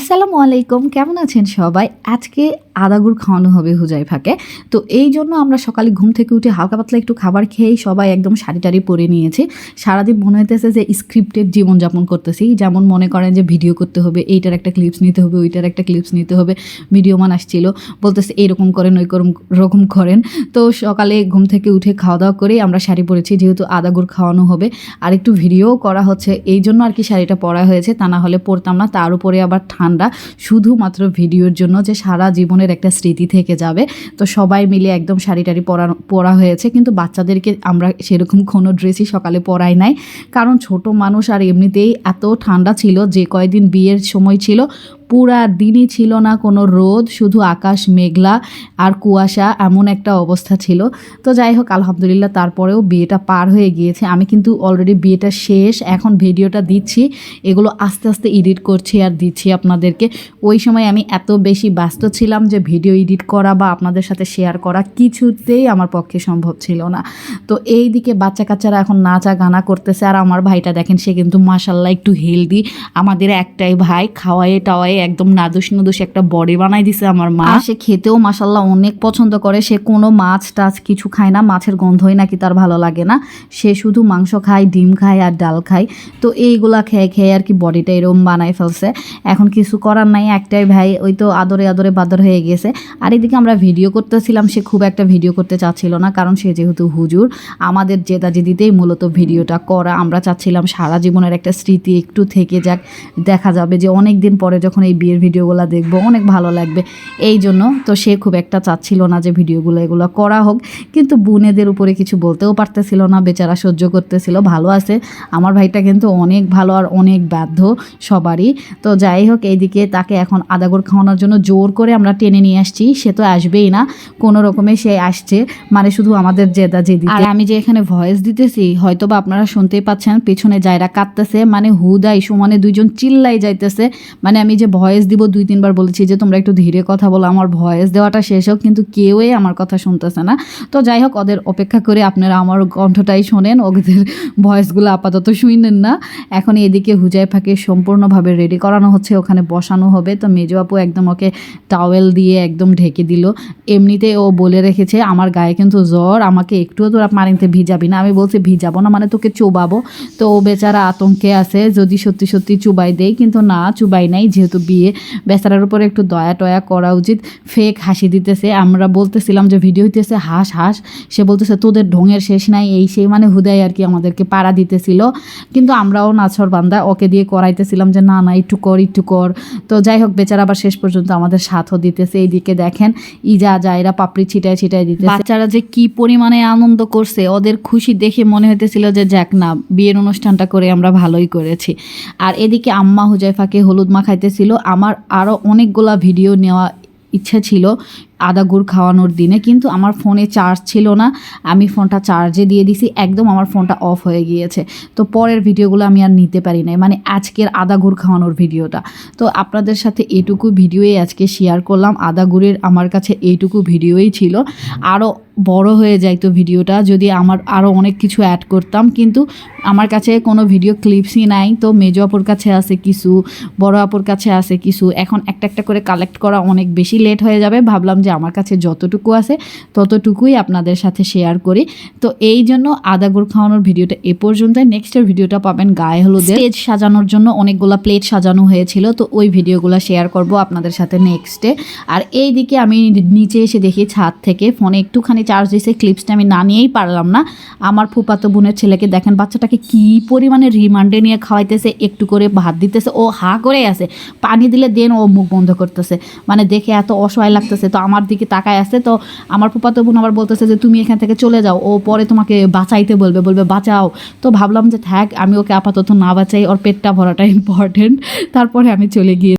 আসসালামু আলাইকুম, কেমন আছেন সবাই? আজকে আদা গুড় খাওয়ানো হবে হুজাইফাকে। তো এই জন্য আমরা সকালে ঘুম থেকে উঠে হালকা পাতলা একটু খাবার খেয়েই সবাই একদম শাড়ি টাড়ি পরে নিয়েছি। সারাদিন মনে হইতেছে যে স্ক্রিপ্টেড জীবনযাপন করতেছি। যেমন মনে করেন যে ভিডিও করতে হবে, এইটার একটা ক্লিপস নিতে হবে, ওইটার একটা ক্লিপস নিতে হবে। ভিডিও মান আসছিল, বলতেছে এইরকম করেন, ওই রকম করেন। তো সকালে ঘুম থেকে উঠে খাওয়া দাওয়া করেই আমরা শাড়ি পরেছি, যেহেতু আদা গুড় খাওয়ানো হবে। আর একটু ভিডিও করা হচ্ছে, এই জন্য আর কি শাড়িটা পরা হয়েছে, তা না হলে পরতাম না। তার উপরে আবার ঠান্ডা, শুধুমাত্র ভিডিওর জন্য, যে সারা জীবনের একটা স্মৃতি থেকে যাবে। তো সবাই মিলে একদম শাড়ি টাড়ি পরা হয়েছে, কিন্তু বাচ্চাদেরকে আমরা সেরকম কোনো ড্রেসই সকালে পরাই নাই, কারণ ছোট মানুষ আর এমনিতেই এত ঠান্ডা ছিল। যে কয়দিন বিয়ের সময় ছিল পুরা দিনই ছিল না কোনো রোদ, শুধু আকাশ মেঘলা আর কুয়াশা, এমন একটা অবস্থা ছিল। তো যাই হোক, আলহামদুলিল্লাহ তারপরেও বিয়েটা পার হয়ে গিয়েছে। আমি কিন্তু অলরেডি বিয়েটা শেষ, এখন ভিডিওটা দিচ্ছি, এগুলো আস্তে আস্তে এডিট করছি আর দিচ্ছি আপনাদেরকে। ওই সময় আমি এত বেশি ব্যস্ত ছিলাম যে ভিডিও এডিট করা বা আপনাদের সাথে শেয়ার করা কিছুতেই আমার পক্ষে সম্ভব ছিল না। তো এই দিকে বাচ্চা কাচ্চারা এখন নাচা গানা করতেছে, আর আমার ভাইটা দেখেন, সে কিন্তু মাশাল্লাহ একটু হেলদি। আমাদের একটাই ভাই, খাওয়ায়ে টাওয়ায়ে একদম নাদুস নাদুস একটা বডি বানাই দিছে আমার মা। সে খেতেও মাশাল্লাহ অনেক পছন্দ করে, সে কোনো মাছ টাছ কিছু খায় না, মাছের গন্ধই নাকি তার ভালো লাগে না। সে শুধু মাংস খায়, ডিম খায় আর ডাল খায়। তো এইগুলা খেয়ে খেয়ে আর কি বডিটা এরকম বানাই ফেলছে। এখন কিছু করার নাই, একটাই ভাই, ওই তো আদরে আদরে বাদর হয়ে গেছে। আর এদিকে আমরা ভিডিও করতেছিলাম, সে খুব একটা ভিডিও করতে চাচ্ছিল না, কারণ সে যেহেতু হুজুর। আমাদের জেদাজেদিতেই মূলত ভিডিওটা করা, আমরা চাচ্ছিলাম সারা জীবনের একটা স্মৃতি একটু থেকে যাক, দেখা যাবে যে অনেক দিন পরে যখন এই বিয়ের ভিডিওগুলো দেখবো অনেক ভালো লাগবে। এই জন্য তো সে খুব একটা চাচ্ছিল না যে ভিডিওগুলো এগুলো করা হোক, কিন্তু বোনেদের উপরে কিছু বলতেও পারতেছিল না, বেচারা সহ্য করতেছিল। ভালো আছে আমার ভাইটা, কিন্তু অনেক ভালো আর অনেক বাধ্য সবারই। তো যাই হোক, এইদিকে তাকে এখন আদা গুড় খাওয়ানোর জন্য জোর করে আমরা টেনে নিয়ে আসছি। সে তো আসবেই না, কোনো রকমে সে আসছে, মানে শুধু আমাদের জেদা জেদি। আর আমি যে এখানে ভয়েস দিতেছি, হয়তো বা আপনারা শুনতেই পাচ্ছেন পেছনে যায়রা কাঁদতেছে, মানে হুদাই সমানে দুইজন চিল্লাই যাইতেছে। মানে আমি যে ভয়েস দিব 2-3 বার বলেছি যে তোমরা একটু ধীরে কথা বলো, আমার ভয়েস দেওয়াটা শেষ হোক, কিন্তু কেউই আমার কথা শুনতেছে না। তো যাই হোক, ওদের অপেক্ষা করে আপনারা আমার কণ্ঠটাই শোনেন, ওদের ভয়েসগুলো আপাতত শুনেন না। এখন এদিকে হুজাইফাকে সম্পূর্ণভাবে রেডি করানো হচ্ছে, ওখানে বসানো হবে। তো মেজো আপু একদম ওকে টাওয়েল দিয়ে একদম ঢেকে দিল। এমনিতে ও বলে রেখেছে আমার গায়ে কিন্তু জ্বর, আমাকে একটুও তোরা পানিতে ভিজাবি না। আমি বলছি ভিজাবো না মানে তোকে চুবাবো। তো ও বেচারা আতঙ্কে আছে, যদি সত্যি সত্যি চুবাই দেয়, কিন্তু না, চুবাই নাই, যেহেতু বিয়ে। বেচারার উপরে একটু দয়া টয়া করা উচিত। ফেক হাসি দিতেছে, আমরা বলতেছিলাম যে ভিডিও হইতেছে, হাস হাস। সে বলতেছে তোদের ঢঙের শেষ নাই, এই সেই, মানে হুদাই আর কি আমাদেরকে পাড়া দিতেছিল। কিন্তু আমরাও নাছর বান্দা, ওকে দিয়ে করাইতেছিলাম যে না না একটু কর একটু কর। তো যাই হোক, বেচারা আবার শেষ পর্যন্ত আমাদের সাথও দিতেছে। এইদিকে দেখেন ইজা জায়রা পাপড়ি ছিটায় ছিটায় দিতেছে। বাচ্চারা যে কি পরিমাণে আনন্দ করছে, ওদের খুশি দেখে মনে হইতেছিল যে যাক না, বিয়ের অনুষ্ঠানটা করে আমরা ভালোই করেছি। আর এদিকে আম্মা হুজাইফাকে হলুদ মাখাইতেছিল। আমার আরও অনেকগুলা ভিডিও নেওয়া ইচ্ছা ছিল আদা গুড় খাওয়ানোর দিনে, কিন্তু আমার ফোনে চার্জ ছিল না। আমি ফোনটা চার্জে দিয়ে দিছি, একদম আমার ফোনটা অফ হয়ে গিয়েছে। তো পরের ভিডিওগুলো আমি আর নিতে পারি নাই, মানে আজকের আদা গুড় খাওয়ানোর ভিডিওটা। তো আপনাদের সাথে এইটুকু ভিডিওই আজকে শেয়ার করলাম। আদা গুড়ের আমার কাছে এইটুকু ভিডিওই ছিল। আরও বড় হয়ে যাইতো ভিডিওটা যদি আমার আরও অনেক কিছু অ্যাড করতাম, কিন্তু আমার কাছে কোনো ভিডিও ক্লিপসই নাই। তো মেজো আপুর কাছে আছে কিছু, বড় আপুর কাছে আছে কিছু। এখন একটা একটা করে কালেক্ট করা অনেক বেশি লেট হয়ে যাবে, ভাবলাম যে আমার কাছে যতটুকু আছে ততটুকুই আপনাদের সাথে শেয়ার করি। তো এই জন্য আদা গুড় খাওয়ানোর ভিডিওটা এ পর্যন্ত। নেক্সটের ভিডিওটা পাবেন গায়ে হলুদের স্টেজ সাজানোর জন্য, অনেকগুলো প্লেট সাজানো হয়েছিল, তো ওই ভিডিওগুলো শেয়ার করব আপনাদের সাথে নেক্সটে। আর এই দিকে আমি নিচে এসে দেখি ছাদ থেকে ফোনে একটুখানি চার্জ দিয়েছে, ক্লিপসটা আমি না নিয়েই পারলাম না। আমার ফুফাতো বোনের ছেলেকে দেখেন, বাচ্চাটাকে কি পরিমাণে রিমান্ডে নিয়ে খাওয়াইতেছে, একটু করে ভাত দিতেছে, ও হা করে আছে, পানি দিলে দেন ও মুখ বন্ধ করতেছে, মানে দেখে এত অসহায় লাগতেছে। তো আমার দিকে তাকায় আছে, তো আমার ফুফাতো বোন আবার বলতেছে যে তুমি এখান থেকে চলে যাও, ও পরে তোমাকে বাঁচাইতে বলবে বাঁচাও। তো ভাবলাম যে থাক, আমি ওকে আপাতত না বাঁচাই, ওর পেটটা ভরাটা ইম্পর্টেন্ট। তারপরে আমি চলে গিয়ে